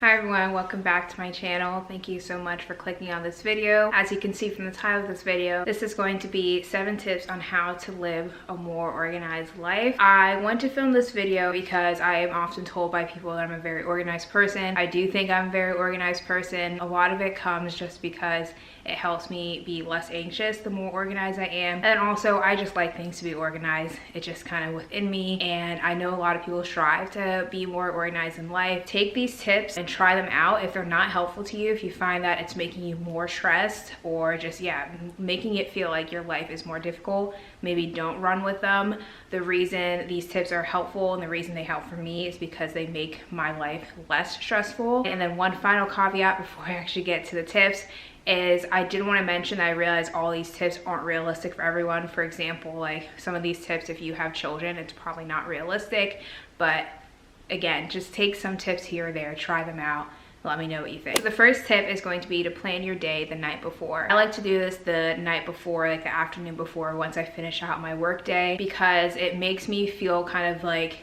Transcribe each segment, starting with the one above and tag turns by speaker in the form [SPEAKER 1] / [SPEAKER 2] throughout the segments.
[SPEAKER 1] Hi everyone, welcome back to my channel. Thank you so much for clicking on this video. As you can see from the title of this video, this is going to be 7 tips on how to live a more organized life. I want to film this video because I am often told by people that I'm a very organized person. I do think I'm a very organized person. A lot of it comes just because it helps me be less anxious the more organized I am. And also I just like things to be organized. It's just kind of within me, and I know a lot of people strive to be more organized in life. Take these tips and try them out. If they're not helpful to you, if you find that it's making you more stressed or just making it feel like your life is more difficult, maybe don't run with them. The reason these tips are helpful and the reason they help for me is because they make my life less stressful. And then one final caveat before I actually get to the tips is I did want to mention that I realize all these tips aren't realistic for everyone. For example, like some of these tips, if you have children, it's probably not realistic. But again, just take some tips here or there, try them out. Let me know what you think. The first tip is going to be to plan your day the night before. I like to do this the night before, like the afternoon before, once I finish out my work day, because it makes me feel kind of like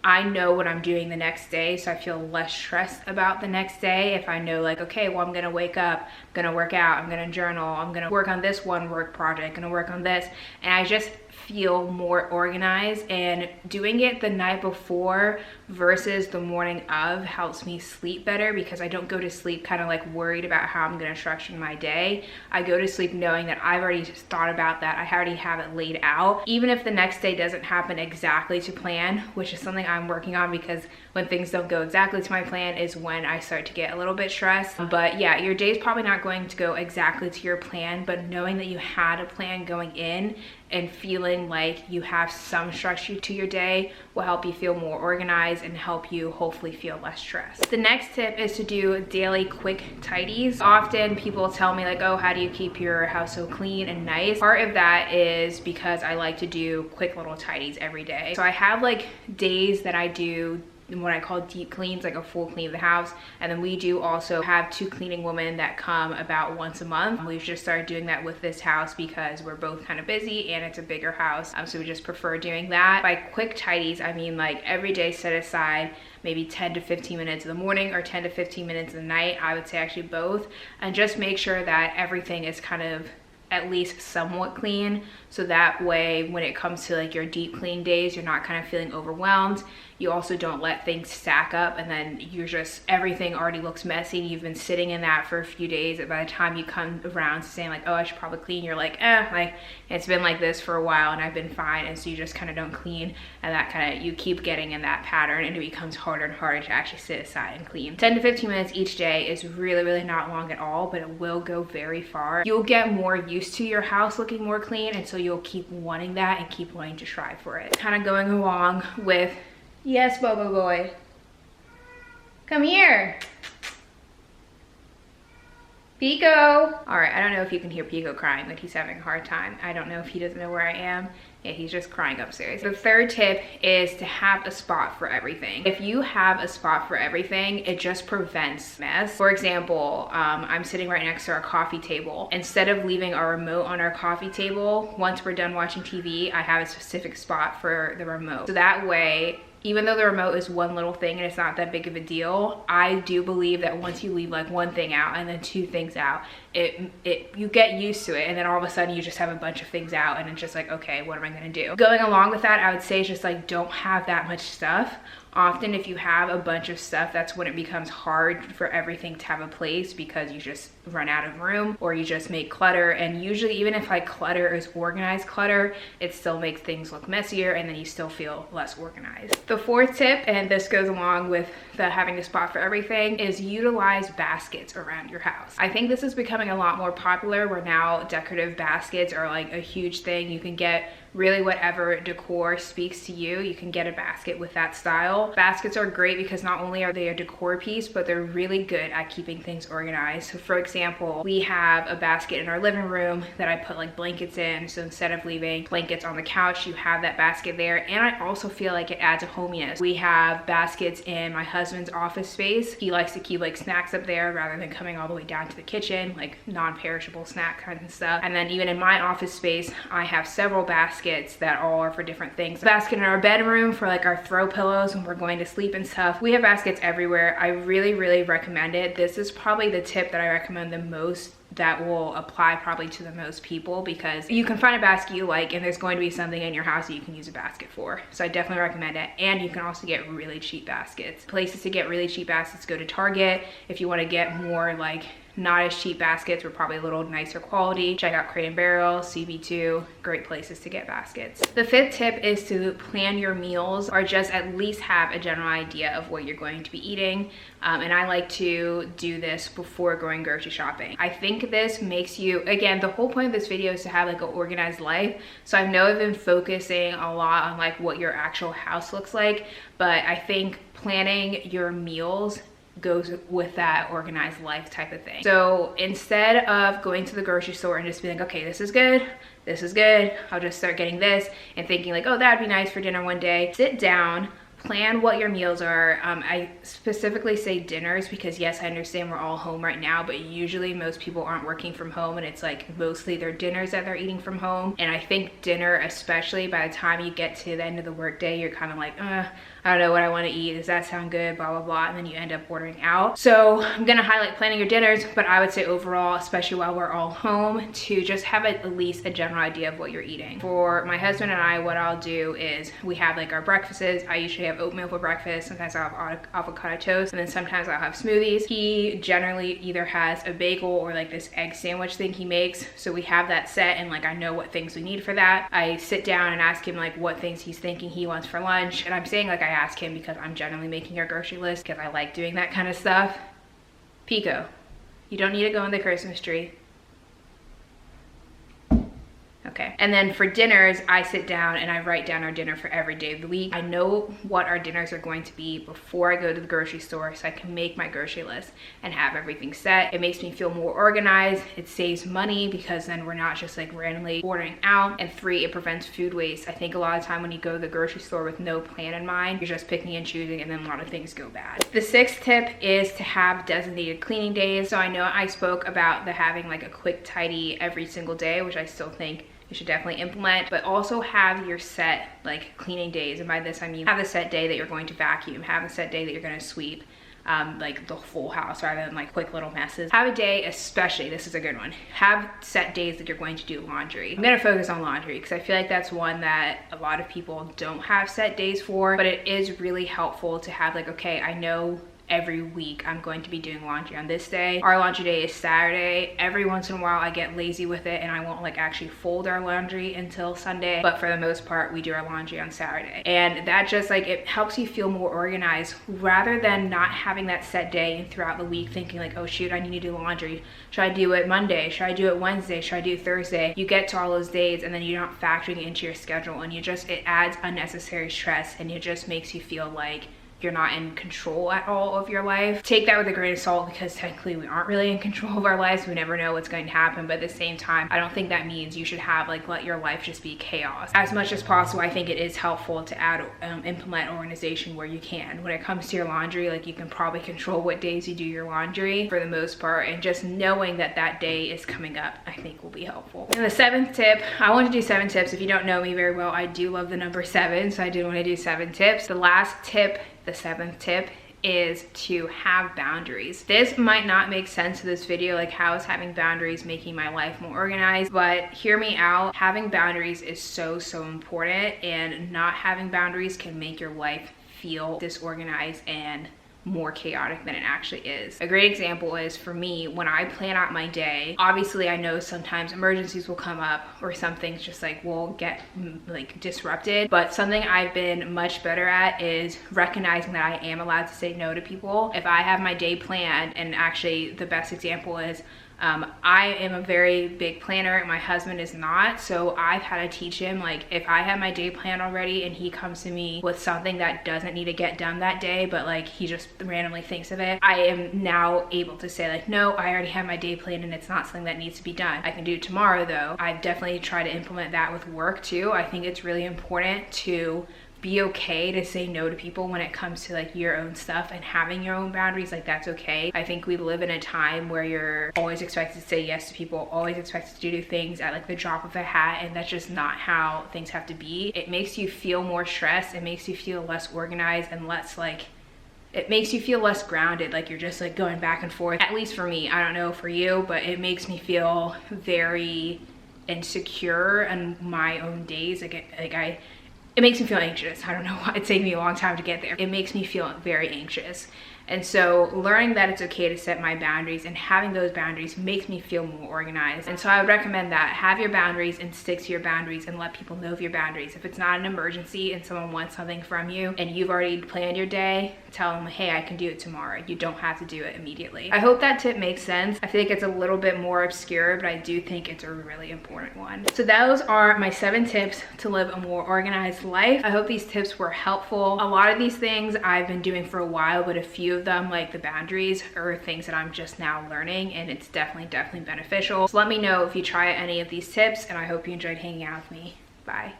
[SPEAKER 1] I know what I'm doing the next day, so I feel less stressed about the next day. If I know like, okay, well, I'm gonna wake up, I'm gonna work out, I'm gonna journal, I'm gonna work on this one work project, gonna work on this, and I just feel more organized. And doing it the night before versus the morning of helps me sleep better, because I don't go to sleep kind of like worried about how I'm gonna structure my day. I go to sleep knowing that I've already thought about that, I already have it laid out. Even if the next day doesn't happen exactly to plan, which is something I'm working on, because when things don't go exactly to my plan is when I start to get a little bit stressed. But yeah, your day's probably not going to go exactly to your plan, but knowing that you had a plan going in and feeling like you have some structure to your day will help you feel more organized and help you hopefully feel less stressed. The next tip is to do daily quick tidies. Often people tell me like, oh, how do you keep your house so clean and nice? Part of that is because I like to do quick little tidies every day. So I have like days that I do what I call deep cleans, like a full clean of the house. And then we do also have 2 cleaning women that come about once a month. We've just started doing that with this house because we're both kind of busy and it's a bigger house. So we just prefer doing that. By quick tidies, I mean like every day set aside maybe 10 to 15 minutes in the morning or 10 to 15 minutes in the night. I would say actually both. And just make sure that everything is kind of at least somewhat clean, so that way when it comes to like your deep clean days, you're not kind of feeling overwhelmed. You also don't let things stack up and then you're just, everything already looks messy. You've been sitting in that for a few days, and by the time you come around to saying like, oh, I should probably clean, you're like, like it's been like this for a while and I've been fine. And so you just kind of don't clean, and that kind of, you keep getting in that pattern and it becomes harder and harder to actually sit aside and clean. 10 to 15 minutes each day is really not long at all, but it will go very far. You'll get more used to your house looking more clean, and so you'll keep wanting that and keep wanting to strive for it. Kind of going along with, yes, Bobo boy, come here. Pico. All right, I don't know if you can hear Pico crying, but he's having a hard time. I don't know if he doesn't know where I am. Yeah, he's just crying upstairs. The third tip is to have a spot for everything. If you have a spot for everything, it just prevents mess. For example, I'm sitting right next to our coffee table. Instead of leaving our remote on our coffee table, once we're done watching TV, I have a specific spot for the remote. So that way, even though the remote is one little thing and it's not that big of a deal, I do believe that once you leave like one thing out and then 2 things out, you get used to it, and then all of a sudden you just have a bunch of things out and it's just like, okay, what am I gonna do? Going along with that, I would say just like don't have that much stuff. Often if you have a bunch of stuff, that's when it becomes hard for everything to have a place, because you just run out of room or you just make clutter. And usually even if like clutter is organized clutter, it still makes things look messier and then you still feel less organized. The fourth tip, and this goes along with the having a spot for everything, is utilize baskets around your house. I think this is becoming a lot more popular, where now decorative baskets are like a huge thing. You can get really whatever decor speaks to you. You can get a basket with that style. Baskets are great because not only are they a decor piece, but they're really good at keeping things organized. So for example, we have a basket in our living room that I put like blankets in. So instead of leaving blankets on the couch, you have that basket there. And I also feel like it adds a hominess. We have baskets in my husband's office space. He likes to keep like snacks up there rather than coming all the way down to the kitchen, like non-perishable snack kind of stuff. And then even in my office space, I have several baskets baskets that all are for different things. A basket in our bedroom for like our throw pillows when we're going to sleep and stuff. We have baskets everywhere. I really recommend it. This is probably the tip that I recommend the most, that will apply probably to the most people, because you can find a basket you like and there's going to be something in your house that you can use a basket for. So I definitely recommend it. And you can also get really cheap baskets. Places to get really cheap baskets, go to Target. If you want to get more like not as cheap baskets, we're probably a little nicer quality, check out Crate & Barrel, CB2, great places to get baskets. The 5th tip is to plan your meals, or just at least have a general idea of what you're going to be eating. And I like to do this before going grocery shopping. I think this makes you, again, the whole point of this video is to have like an organized life. So I know I've been focusing a lot on like what your actual house looks like, but I think planning your meals goes with that organized life type of thing. So instead of going to the grocery store and just being like, okay, this is good, I'll just start getting this, and thinking like, oh, that'd be nice for dinner one day, sit down, plan what your meals are. I specifically say dinners because yes, I understand we're all home right now, but usually most people aren't working from home, and it's like mostly their dinners that they're eating from home. And I think dinner, especially by the time you get to the end of the workday, you're kind of like, I don't know what I want to eat. Does that sound good? Blah, blah, blah. And then you end up ordering out. So I'm going to highlight planning your dinners, but I would say overall, especially while we're all home, to just have at least a general idea of what you're eating. For my husband and I, what I'll do is we have like our breakfasts. I usually have oatmeal for breakfast. Sometimes I'll have avocado toast, and then sometimes I'll have smoothies. He generally either has a bagel or like this egg sandwich thing he makes. So we have that set, and like I know what things we need for that. I sit down and ask him like what things he's thinking he wants for lunch. And I'm saying like I ask him because I'm generally making our grocery list because I like doing that kind of stuff. Pico, you don't need to go in the Christmas tree. Okay. And then for dinners, I sit down and I write down our dinner for every day of the week. I know what our dinners are going to be before I go to the grocery store, so I can make my grocery list and have everything set. It makes me feel more organized. It saves money because then we're not just like randomly ordering out. And 3, it prevents food waste. I think a lot of time when you go to the grocery store with no plan in mind, you're just picking and choosing, and then a lot of things go bad. The 6th tip is to have designated cleaning days. So I know I spoke about the having like a quick tidy every single day, which I still think you should definitely implement, but also have your set like cleaning days. And by this I mean have a set day that you're going to vacuum, have a set day that you're going to sweep, like the full house rather than like quick little messes. Have a day, especially, this is a good one, have set days that you're going to do laundry. I'm going to focus on laundry because I feel like that's one that a lot of people don't have set days for, but it is really helpful to have like, okay, I know every week I'm going to be doing laundry on this day. Our laundry day is Saturday. Every once in a while I get lazy with it and I won't like actually fold our laundry until Sunday, but for the most part we do our laundry on Saturday. And that just like, it helps you feel more organized rather than not having that set day and throughout the week thinking like, oh shoot, I need to do laundry. Should I do it Monday? Should I do it Wednesday? Should I do it Thursday? You get to all those days and then you're not factoring it into your schedule, and it adds unnecessary stress, and it just makes you feel like you're not in control at all of your life. Take that with a grain of salt because technically we aren't really in control of our lives. We never know what's going to happen, but at the same time, I don't think that means you should have like let your life just be chaos. As much as possible, I think it is helpful to implement organization where you can. When it comes to your laundry, like you can probably control what days you do your laundry for the most part, and just knowing that that day is coming up, I think will be helpful. And the 7th tip, I want to do 7 tips. If you don't know me very well, I do love the number 7, so I do want to do 7 tips. The last tip, the 7th tip, is to have boundaries. This might not make sense to this video, like how is having boundaries making my life more organized, but hear me out. Having boundaries is so important, and not having boundaries can make your life feel disorganized and more chaotic than it actually is. A great example is for me, when I plan out my day, obviously I know sometimes emergencies will come up or some things just like will get like disrupted, but something I've been much better at is recognizing that I am allowed to say no to people. If I have my day planned, and actually the best example is I am a very big planner, my husband is not, so I've had to teach him, like, if I have my day planned already and he comes to me with something that doesn't need to get done that day, but like he just randomly thinks of it, I am now able to say like, no, I already have my day planned and it's not something that needs to be done. I can do it tomorrow though. I've definitely tried to implement that with work too. I think it's really important to be okay to say no to people when it comes to like your own stuff and having your own boundaries. Like, that's okay. I think we live in a time where you're always expected to say yes to people, always expected to do things at like the drop of a hat, and that's just not how things have to be. It makes you feel more stressed. It makes you feel less organized and less like, it makes you feel less grounded, like you're just like going back and forth. At least for me, I don't know for you, but it makes me feel very insecure in my own days. It makes me feel anxious. I don't know why. It's taken me a long time to get there. It makes me feel very anxious. And so learning that it's okay to set my boundaries and having those boundaries makes me feel more organized. And so I would recommend that. Have your boundaries and stick to your boundaries and let people know of your boundaries. If it's not an emergency and someone wants something from you and you've already planned your day, tell them, hey, I can do it tomorrow. You don't have to do it immediately. I hope that tip makes sense. I think it's a little bit more obscure, but I do think it's a really important one. So those are my 7 tips to live a more organized life. I hope these tips were helpful. A lot of these things I've been doing for a while, but a few of them, like the boundaries, are things that I'm just now learning, and it's definitely beneficial. So let me know if you try any of these tips, and I hope you enjoyed hanging out with me. Bye.